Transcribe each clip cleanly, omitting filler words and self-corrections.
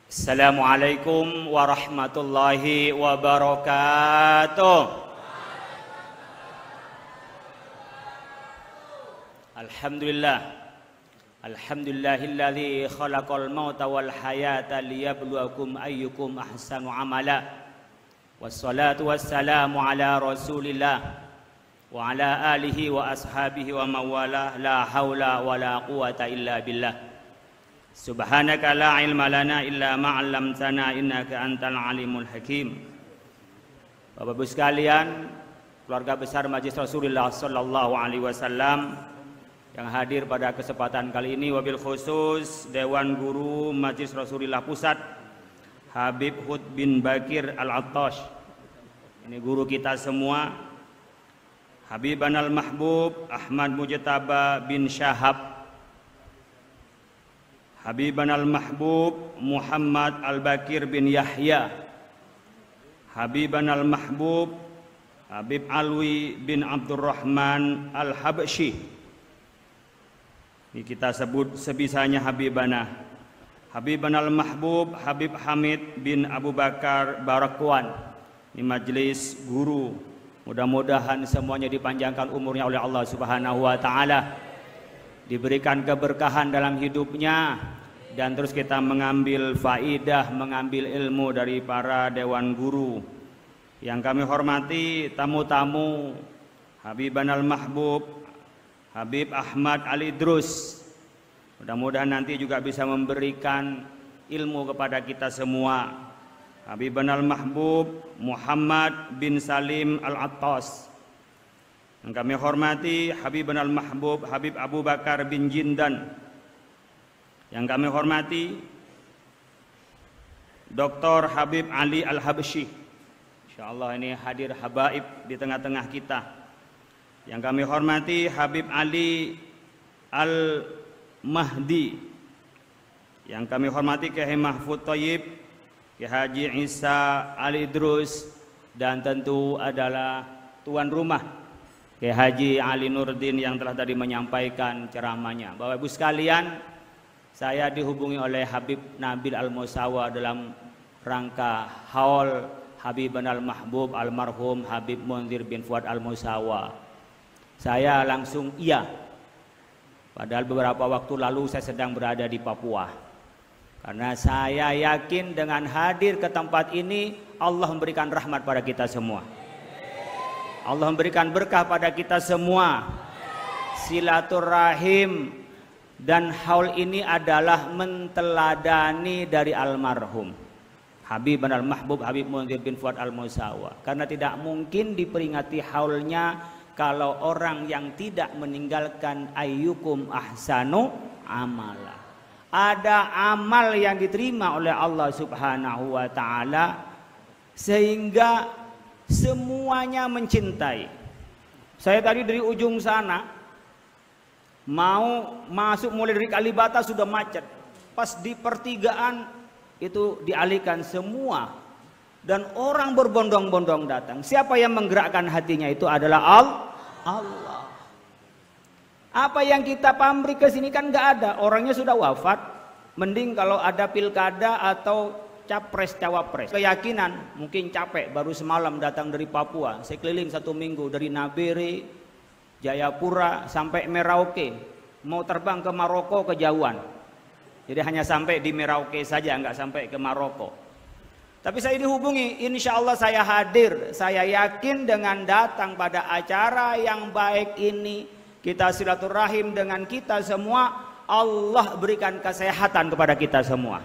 Assalamualaikum warahmatullahi wabarakatuh. Alhamdulillahilladzi khalaqal mauta wal hayata liyabluwakum ayyukum ahsanu amala. Wassalatu wassalamu ala Rasulillah wa ala alihi wa ashabihi wa mawalah, la haula wala quwata illa billah. Subhanaka la ilma lana illa ma 'allamtana innaka antal alimul hakim. Bapak-Ibu sekalian, keluarga besar Majelis Rasulullah sallallahu alaihi wasallam yang hadir pada kesempatan kali ini, wabil khusus Dewan Guru Majelis Rasulullah Pusat Habib Hud bin Bakir Al-Attash. Ini guru kita semua. Habiban al-Mahbub Ahmad Mujtaba bin Syahab, Habiban al-Mahbub Muhammad Al-Bakir bin Yahya, Habiban al-Mahbub Habib Alwi bin Abdurrahman Al-Habsyi. Ini kita sebut sebisanya Habibana. Habiban al-Mahbub Habib Hamid bin Abu Bakar Barakwan. Ini majelis guru. Mudah-mudahan semuanya dipanjangkan umurnya oleh Allah Subhanahu wa taala, diberikan keberkahan dalam hidupnya, dan terus kita mengambil faidah, mengambil ilmu dari para dewan guru. Yang kami hormati tamu-tamu Habiban al-Mahbub Habib Ahmad Al-Idrus, mudah-mudahan nanti juga bisa memberikan ilmu kepada kita semua. Habiban al-Mahbub Muhammad bin Salim Al-Attas. Yang kami hormati Habiban al-Mahbub Habib Abu Bakar bin Jindan. Yang kami hormati Dr. Habib Ali Al-Habsyi. Insyaallah ini hadir habaib di tengah-tengah kita. Yang kami hormati Habib Ali Al-Mahdi. Yang kami hormati Kiai Mahfud Thayyib, Kiai Haji Isa Al-Idrus, dan tentu adalah tuan rumah Kiai Haji Ali Nurdin yang telah tadi menyampaikan ceramahnya. Bapak Ibu sekalian, saya dihubungi oleh Habib Nabil Al-Musawa dalam rangka haul Habiban al-Mahbub almarhum Habib Munzir bin Fuad Al-Musawa. Saya langsung iya. Padahal beberapa waktu lalu saya sedang berada di Papua. Karena saya yakin dengan hadir ke tempat ini Allah memberikan rahmat pada kita semua. Allah memberikan berkah pada kita semua. Silaturahim dan haul ini adalah menteladani dari almarhum Habiban al-Mahbub Habib Munzir bin Fuad Al-Musawa. Karena tidak mungkin diperingati haulnya kalau orang yang tidak meninggalkan ayyukum ahsanu amala. Ada amal yang diterima oleh Allah Subhanahu wa taala sehingga semuanya mencintai. Saya tadi dari ujung sana mau masuk mulai dari Kalibata sudah macet. Pas di pertigaan itu dialihkan semua dan orang berbondong-bondong datang. Siapa yang menggerakkan hatinya itu adalah Allah. Apa yang kita pamrih ke sini kan nggak ada, orangnya sudah wafat. Mending kalau ada pilkada atau capres cawapres. Keyakinan mungkin capek, baru semalam datang dari Papua. Saya keliling 1 minggu dari Nabire, Jayapura sampai Merauke. Mau terbang ke Maroko kejauhan. Jadi hanya sampai di Merauke saja, nggak sampai ke Maroko. Tapi saya dihubungi, insya Allah saya hadir. Saya yakin dengan datang pada acara yang baik ini, kita silaturahim dengan kita semua, Allah berikan kesehatan kepada kita semua.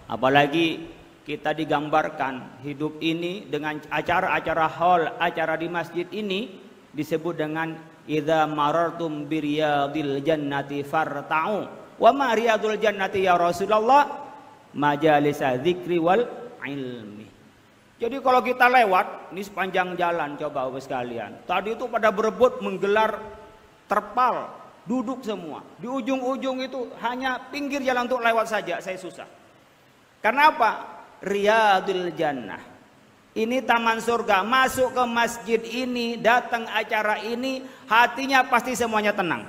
Apalagi kita digambarkan hidup ini dengan acara-acara hall, acara di masjid ini disebut dengan idza marartum biriyadil jannati farta'u. Wa ma riyadul jannati ya Rasulullah? Majalis dzikri wal ilmi. Jadi kalau kita lewat, ini sepanjang jalan coba Bapak sekalian. Tadi itu pada berebut menggelar terpal, duduk semua. Di ujung-ujung itu hanya pinggir jalan untuk lewat saja, saya susah. Karena apa? Riyadul Jannah. Ini taman surga. Masuk ke masjid ini, datang acara ini, hatinya pasti semuanya tenang.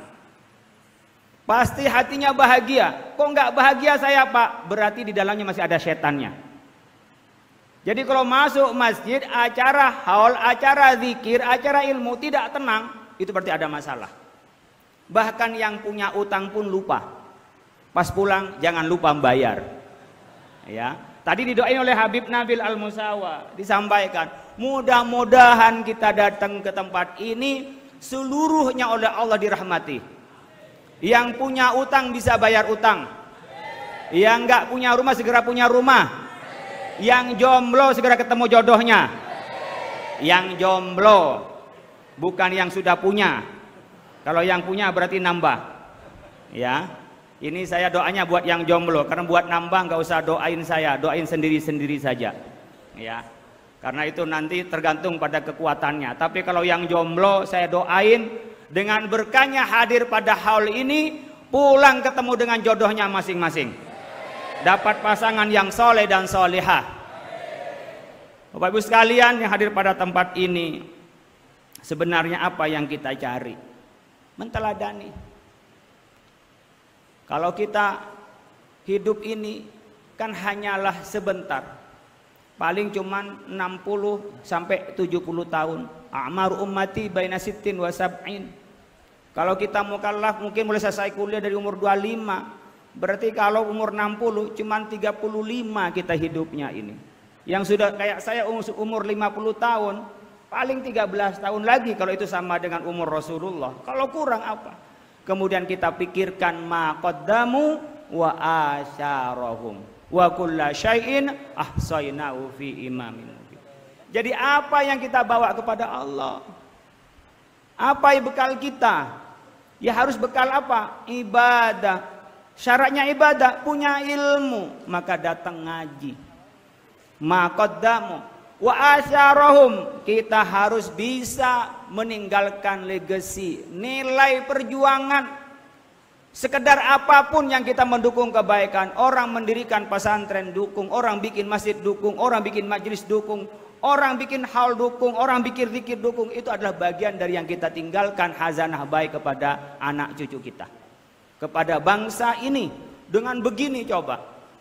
Pasti hatinya bahagia. Kok nggak bahagia saya Pak? Berarti di dalamnya masih ada setannya. Jadi kalau masuk masjid, acara haul, acara zikir, acara ilmu tidak tenang, itu berarti ada masalah. Bahkan yang punya utang pun lupa. Pas pulang jangan lupa membayar. Ya, tadi didoain oleh Habib Nabil Al-Musawa, disampaikan, mudah-mudahan kita datang ke tempat ini seluruhnya oleh Allah dirahmati. Yang punya utang bisa bayar utang. Yang nggak punya rumah segera punya rumah. Yang jomblo segera ketemu jodohnya. Yang jomblo, bukan yang sudah punya. Kalau yang punya berarti nambah. Ya, ini saya doanya buat yang jomblo, karena buat nambah nggak usah doain saya, doain sendiri-sendiri saja. Ya, karena itu nanti tergantung pada kekuatannya. Tapi kalau yang jomblo saya doain dengan berkahnya hadir pada haul ini, pulang ketemu dengan jodohnya masing-masing. Dapat pasangan yang soleh dan solehah. Bapak Ibu sekalian yang hadir pada tempat ini, sebenarnya apa yang kita cari? Menteladani. Kalau kita hidup ini kan hanyalah sebentar. Paling cuman 60 sampai 70 tahun. A'mar ummati baina sittin wa sab'in. Kalau kita mukallaf mungkin mulai selesai kuliah dari umur 25. Berarti kalau umur 60 cuman 35 kita hidupnya ini. Yang sudah kayak saya umur 50 tahun, paling 13 tahun lagi kalau itu sama dengan umur Rasulullah. Kalau kurang apa? Kemudian kita pikirkan ma qaddamu wa asyarahum wa kulla syai'in ahsaynahu fi imamin mubin. Jadi apa yang kita bawa kepada Allah? Apa yang bekal kita? Ya harus bekal apa? Ibadah. Syaratnya ibadah, punya ilmu, maka datang ngaji. Ma qaddamu wa asyarahum, kita harus bisa meninggalkan legacy, nilai perjuangan. Sekedar apapun yang kita mendukung kebaikan, orang mendirikan pesantren dukung, orang bikin masjid dukung, orang bikin majelis dukung, orang bikin haul dukung, orang bikin zikir dukung, itu adalah bagian dari yang kita tinggalkan hazanah baik kepada anak cucu kita, kepada bangsa ini. Dengan begini coba,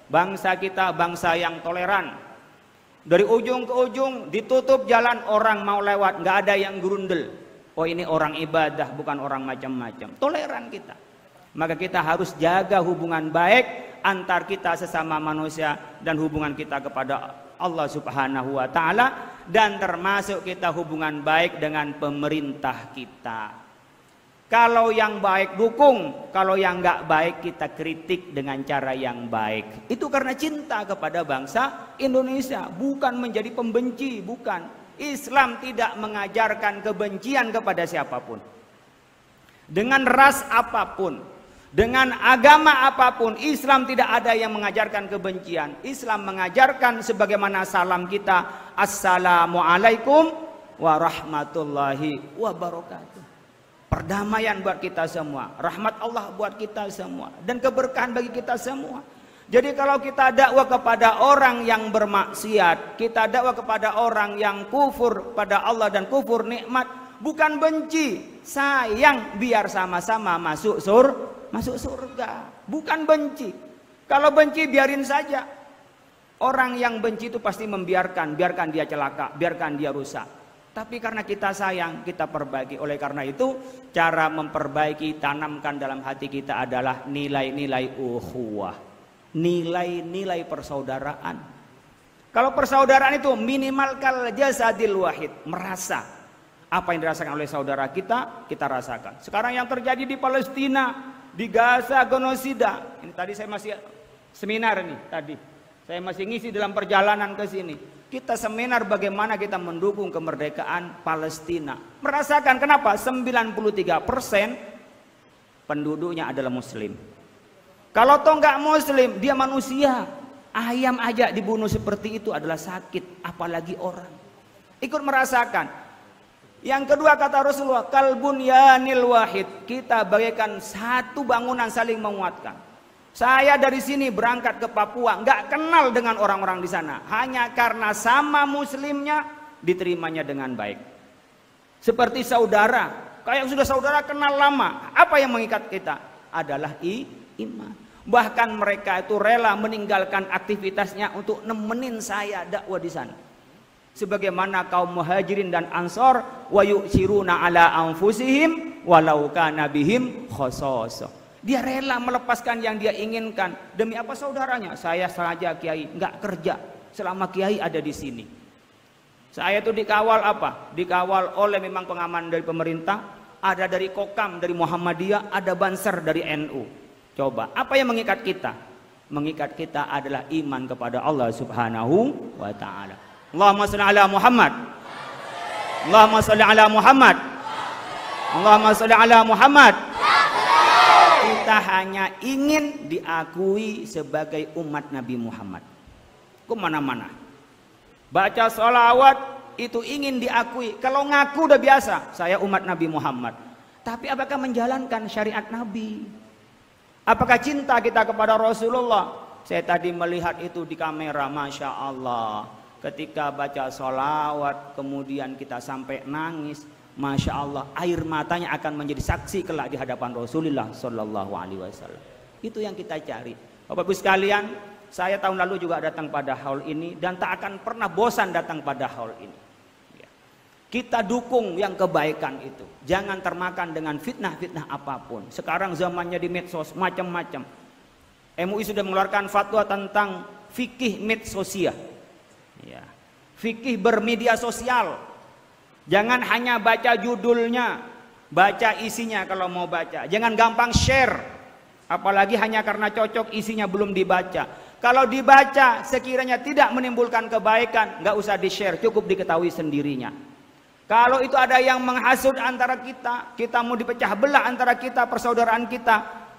bangsa kita bangsa yang toleran. Dari ujung ke ujung ditutup jalan, orang mau lewat nggak ada yang gerundel. Oh ini orang ibadah bukan orang macam-macam. Toleran kita. Maka kita harus jaga hubungan baik antar kita sesama manusia dan hubungan kita kepada Allah Subhanahu wa taala, dan termasuk kita hubungan baik dengan pemerintah kita. Kalau yang baik dukung, kalau yang nggak baik kita kritik dengan cara yang baik. Itu karena cinta kepada bangsa Indonesia, bukan menjadi pembenci, bukan. Islam tidak mengajarkan kebencian kepada siapapun. Dengan ras apapun, dengan agama apapun, Islam tidak ada yang mengajarkan kebencian. Islam mengajarkan sebagaimana salam kita, Assalamualaikum warahmatullahi wabarakatuh. Perdamaian buat kita semua, rahmat Allah buat kita semua, dan keberkahan bagi kita semua. Jadi kalau kita dakwah kepada orang yang bermaksiat, kita dakwah kepada orang yang kufur pada Allah dan kufur nikmat, bukan benci, sayang, biar sama-sama masuk surga, bukan benci. Kalau benci biarin saja. Orang yang benci itu pasti biarkan dia celaka, biarkan dia rusak. Tapi karena kita sayang, kita perbaiki. Oleh karena itu, cara memperbaiki, tanamkan dalam hati kita adalah nilai-nilai ukhuwah, nilai-nilai persaudaraan. Kalau persaudaraan itu minimal kal jasadil wahid, merasa apa yang dirasakan oleh saudara kita, kita rasakan. Sekarang yang terjadi di Palestina, di Gaza, genosida. Ini tadi saya masih seminar nih tadi. Saya masih ngisi dalam perjalanan ke sini. Kita seminar bagaimana kita mendukung kemerdekaan Palestina. Merasakan kenapa? 93% penduduknya adalah muslim. Kalau toh nggak muslim, dia manusia. Ayam aja dibunuh seperti itu adalah sakit, apalagi orang. Ikut merasakan. Yang kedua kata Rasulullah, kalbun yanil wahid. Kita bagaikan satu bangunan saling menguatkan. Saya dari sini berangkat ke Papua, nggak kenal dengan orang-orang di sana. Hanya karena sama muslimnya, diterimanya dengan baik. Seperti saudara, kayak sudah saudara kenal lama. Apa yang mengikat kita? adalah iman. Bahkan mereka itu rela meninggalkan aktivitasnya untuk nemenin saya dakwah di sana. Sebagaimana kaum Muhajirin dan Ansor, wa yu'siruna ala anfusihim walau kana bihim khasasah. Dia rela melepaskan yang dia inginkan demi apa saudaranya? Saya saja kiai, enggak kerja selama kiai ada di sini. Saya itu dikawal apa? Dikawal oleh memang pengaman dari pemerintah, ada dari Kokam, dari Muhammadiyah, ada Banser dari NU. Coba, apa yang mengikat kita? Mengikat kita adalah iman kepada Allah Subhanahu wa taala. Allahumma shalli ala Muhammad. Allahumma shalli ala Muhammad. Allahumma shalli ala Muhammad. Kita hanya ingin diakui sebagai umat Nabi Muhammad. Kemana-mana baca sholawat itu ingin diakui. Kalau ngaku udah biasa, saya umat Nabi Muhammad. Tapi apakah menjalankan syariat Nabi? Apakah cinta kita kepada Rasulullah? Saya tadi melihat itu di kamera, Masya Allah. Ketika baca sholawat, kemudian kita sampai nangis, Masya Allah, air matanya akan menjadi saksi kelak di hadapan Rasulullah Sallallahu Alaihi Wasallam. Itu yang kita cari. Bapak Ibu sekalian, saya tahun lalu juga datang pada haul ini dan tak akan pernah bosan datang pada haul ini. Kita dukung yang kebaikan itu. Jangan termakan dengan fitnah-fitnah apapun. Sekarang zamannya di medsos macam-macam. MUI sudah mengeluarkan fatwa tentang fikih medsosia. Ya. Fikih bermedia sosial. Jangan hanya baca judulnya, baca isinya kalau mau baca. Jangan gampang share. Apalagi hanya karena cocok isinya belum dibaca. Kalau dibaca sekiranya tidak menimbulkan kebaikan, nggak usah di-share, cukup diketahui sendirinya. Kalau itu ada yang menghasut antara kita mau dipecah belah antara kita, persaudaraan kita,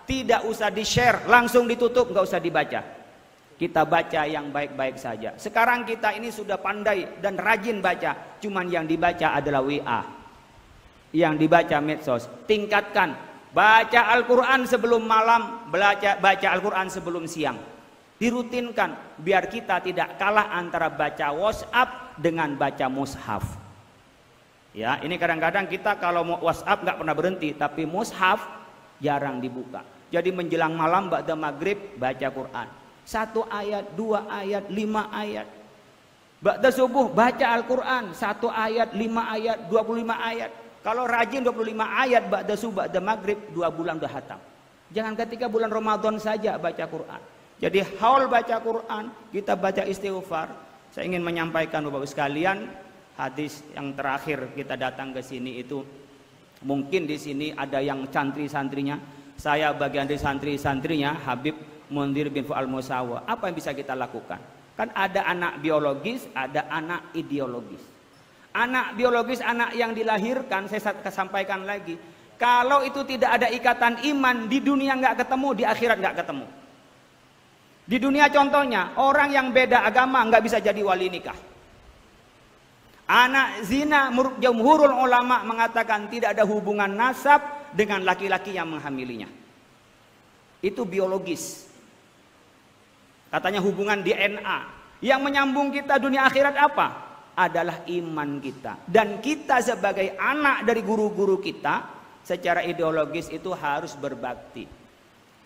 tidak usah di-share, langsung ditutup, nggak usah dibaca. Kita baca yang baik-baik saja. Sekarang kita ini sudah pandai dan rajin baca, cuman yang dibaca adalah WA, yang dibaca medsos. Tingkatkan, baca Al-Quran sebelum malam, baca Al-Quran sebelum siang. Dirutinkan biar kita tidak kalah antara baca WhatsApp dengan baca mushaf. Ya, ini kadang-kadang kita kalau mau WhatsApp nggak pernah berhenti, tapi mushaf jarang dibuka. Jadi menjelang malam ba'da maghrib baca Quran. 1 ayat, 2 ayat, 5 ayat. Ba'da subuh baca Al-Quran 1 ayat, 5 ayat, 25 ayat. Kalau rajin 25 ayat ba'da subuh, ba'da maghrib 2 bulan udah hatam. Jangan ketika bulan Ramadan saja baca Quran. Jadi haul baca Quran, kita baca istighfar. Saya ingin menyampaikan Bapak-Ibu sekalian, hadis yang terakhir kita datang ke sini itu mungkin di sini ada yang santri-santrinya. Saya bagian dari santri-santrinya Habib Mundir bin Fu'al Musawa. Apa yang bisa kita lakukan? Kan ada anak biologis, ada anak ideologis. Anak biologis, anak yang dilahirkan, saya sampaikan lagi. Kalau itu tidak ada ikatan iman, di dunia nggak ketemu, di akhirat nggak ketemu. Di dunia contohnya, orang yang beda agama nggak bisa jadi wali nikah. Anak zina, menurut jumhurul ulama mengatakan tidak ada hubungan nasab dengan laki-laki yang menghamilinya. Itu biologis. Katanya hubungan DNA. Yang menyambung kita dunia akhirat apa? Adalah iman kita. Dan kita sebagai anak dari guru-guru kita, secara ideologis itu harus berbakti.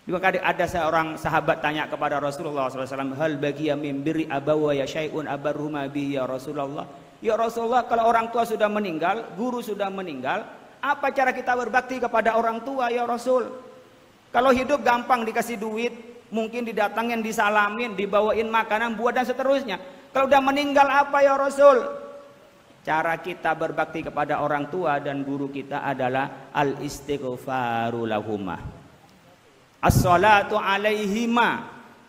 Maka ada seorang sahabat tanya kepada Rasulullah SAW, hal bagiya min birri abawaya syai'un abarhuma bihi ya Rasulullah. Ya Rasulullah, kalau orang tua sudah meninggal, guru sudah meninggal, apa cara kita berbakti kepada orang tua ya Rasul? Kalau hidup gampang dikasih duit, mungkin didatangin, disalamin, dibawain makanan, buah dan seterusnya. Kalau udah meninggal apa ya Rasul? Cara kita berbakti kepada orang tua dan guru kita adalah al-istighfaru lahumah. As-salatu alaihima,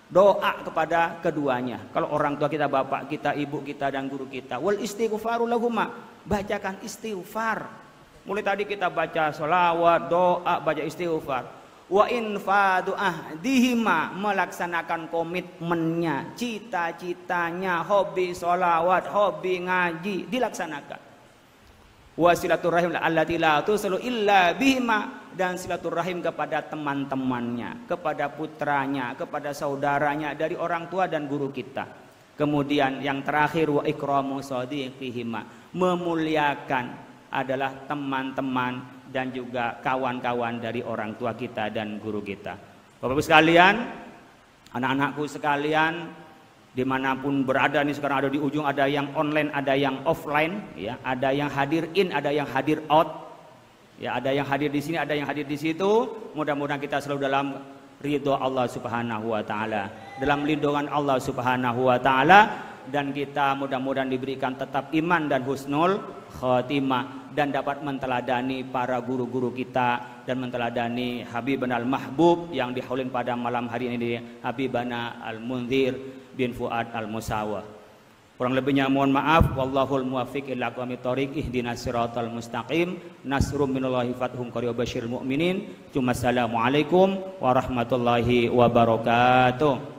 doa kepada keduanya. Kalau orang tua kita, bapak kita, ibu kita dan guru kita. Wal istighfaru lahumma, bacakan istighfar. Mulai tadi kita baca sholawat, doa, baca istighfar. Wa infadu ahdihima, melaksanakan komitmennya, cita-citanya, hobi sholawat, hobi ngaji, dilaksanakan. Wa silaturrahim allati la tusalu illa bihima, dan silaturahim kepada teman-temannya, kepada putranya, kepada saudaranya dari orang tua dan guru kita. Kemudian yang terakhir wa ikramu shadiqihima, memuliakan adalah teman-teman dan juga kawan-kawan dari orang tua kita dan guru kita. Bapak-Ibu sekalian, anak-anakku sekalian, dimanapun berada nih, sekarang ada di ujung, ada yang online, ada yang offline, ya, ada yang hadir in, ada yang hadir out, ya, ada yang hadir di sini, ada yang hadir di situ. Mudah-mudahan kita selalu dalam ridho Allah Subhanahu wa taala, dalam lindungan Allah Subhanahu wa taala, dan kita mudah-mudahan diberikan tetap iman dan husnul khotimah, dan dapat menteladani para guru-guru kita dan menteladani Habibana al-Mahbub yang dihaulin pada malam hari ini, Habibana al-Munzir bin Fuad al-Musawah. Kurang lebihnya mohon maaf. Wallahul muwaffiq ila aqwamit thoriq, ihdinas siratal mustaqim, nasrum minallahi fathum qaribun basyiril mu'minin. Assalamualaikum warahmatullahi wabarakatuh.